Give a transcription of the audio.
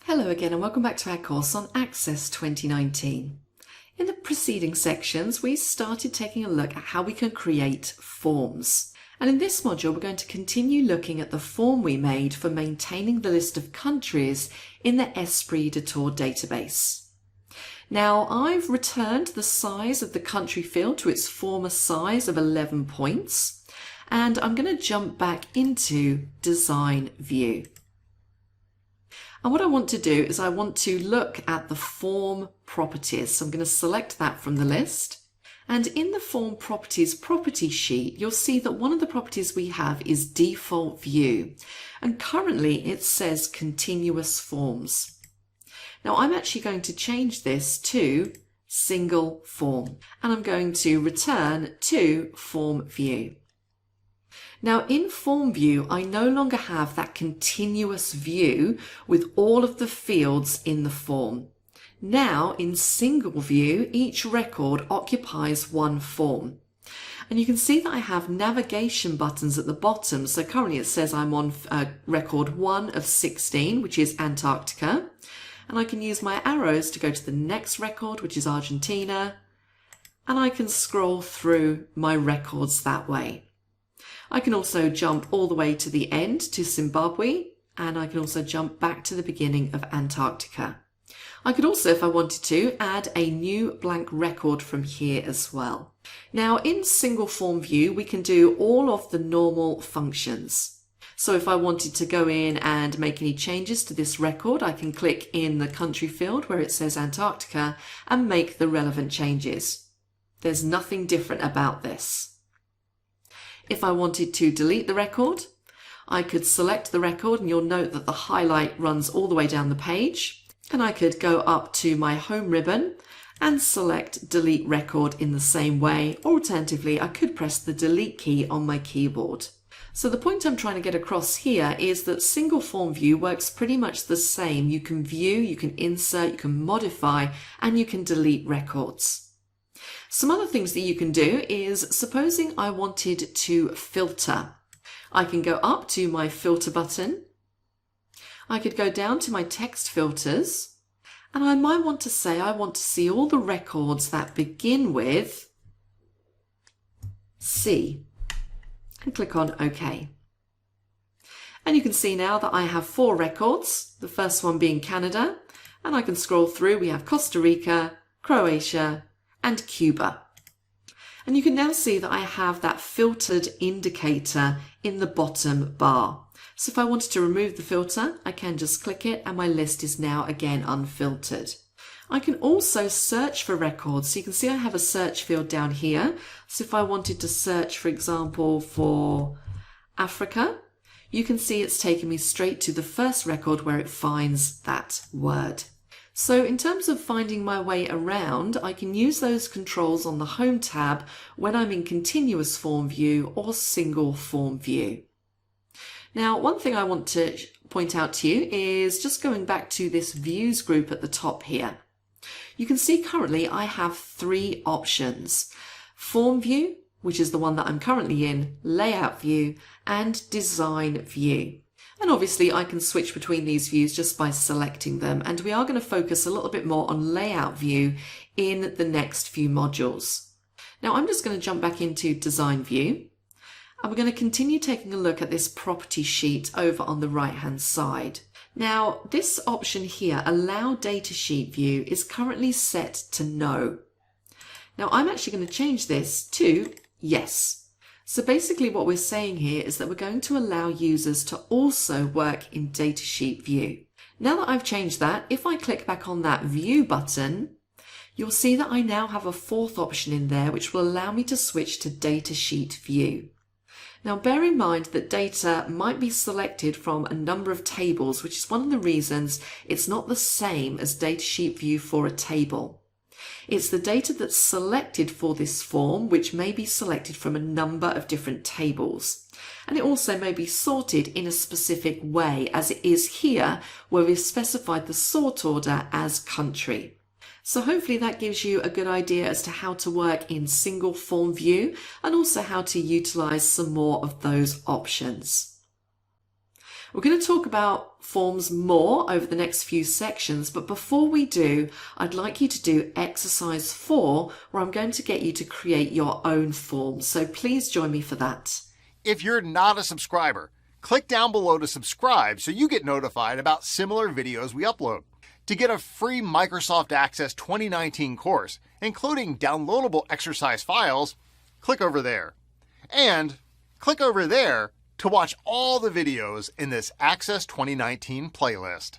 Hello again and welcome back to our course on Access 2019. In the preceding sections, we started taking a look at how we can create forms. And in this module, we're going to continue looking at the form we made for maintaining the list of countries in the Esprit de Tour database. Now, I've returned the size of the country field to its former size of 11 points, and I'm going to jump back into Design View. And what I want to do is I want to look at the form properties. So I'm going to select that from the list. And in the form properties property sheet, you'll see that one of the properties we have is default view. And currently it says continuous forms. Now I'm actually going to change this to single form. And I'm going to return to form view. Now in form view, I no longer have that continuous view with all of the fields in the form. Now in single view, each record occupies one form. And you can see that I have navigation buttons at the bottom. So currently it says I'm on record 1 of 16, which is Antarctica. And I can use my arrows to go to the next record, which is Argentina. And I can scroll through my records that way. I can also jump all the way to the end to Zimbabwe, and I can also jump back to the beginning of Antarctica. I could also, if I wanted to, add a new blank record from here as well. Now in single form view, we can do all of the normal functions. So if I wanted to go in and make any changes to this record, I can click in the country field where it says Antarctica and make the relevant changes. There's nothing different about this. If I wanted to delete the record, I could select the record, and you'll note that the highlight runs all the way down the page. And I could go up to my home ribbon and select delete record in the same way. Or alternatively, I could press the delete key on my keyboard. So the point I'm trying to get across here is that single form view works pretty much the same. You can view, you can insert, you can modify, and you can delete records. Some other things that you can do is, supposing I wanted to filter. I can go up to my filter button. I could go down to my text filters, and I might want to say I want to see all the records that begin with C, and click on OK. And you can see now that I have 4 records, the first one being Canada, and I can scroll through. We have Costa Rica, Croatia, and Cuba. And you can now see that I have that filtered indicator in the bottom bar. So if I wanted to remove the filter, I can just click it and my list is now again unfiltered. I can also search for records. So you can see I have a search field down here. So if I wanted to search, for example, for Africa, you can see it's taken me straight to the first record where it finds that word. So in terms of finding my way around, I can use those controls on the Home tab when I'm in continuous form view or single form view. Now, one thing I want to point out to you is just going back to this views group at the top here. You can see currently I have 3 options: form view, which is the one that I'm currently in, layout view, and design view. And obviously I can switch between these views just by selecting them. And we are going to focus a little bit more on layout view in the next few modules. Now I'm just going to jump back into design view. And we're going to continue taking a look at this property sheet over on the right hand side. Now this option here, allow data sheet view, is currently set to no. Now I'm actually going to change this to yes. So basically what we're saying here is that we're going to allow users to also work in datasheet view. Now that I've changed that, if I click back on that view button, you'll see that I now have a 4th option in there which will allow me to switch to datasheet view. Now bear in mind that data might be selected from a number of tables, which is one of the reasons it's not the same as datasheet view for a table. It's the data that's selected for this form, which may be selected from a number of different tables. And it also may be sorted in a specific way, as it is here, where we've specified the sort order as country. So hopefully that gives you a good idea as to how to work in single form view and also how to utilize some more of those options. We're going to talk about forms more over the next few sections, but before we do, I'd like you to do exercise 4, where I'm going to get you to create your own form. So please join me for that. If you're not a subscriber, click down below to subscribe so you get notified about similar videos we upload. To get a free Microsoft Access 2019 course, including downloadable exercise files, click over there. And click over there to watch all the videos in this Access 2019 playlist.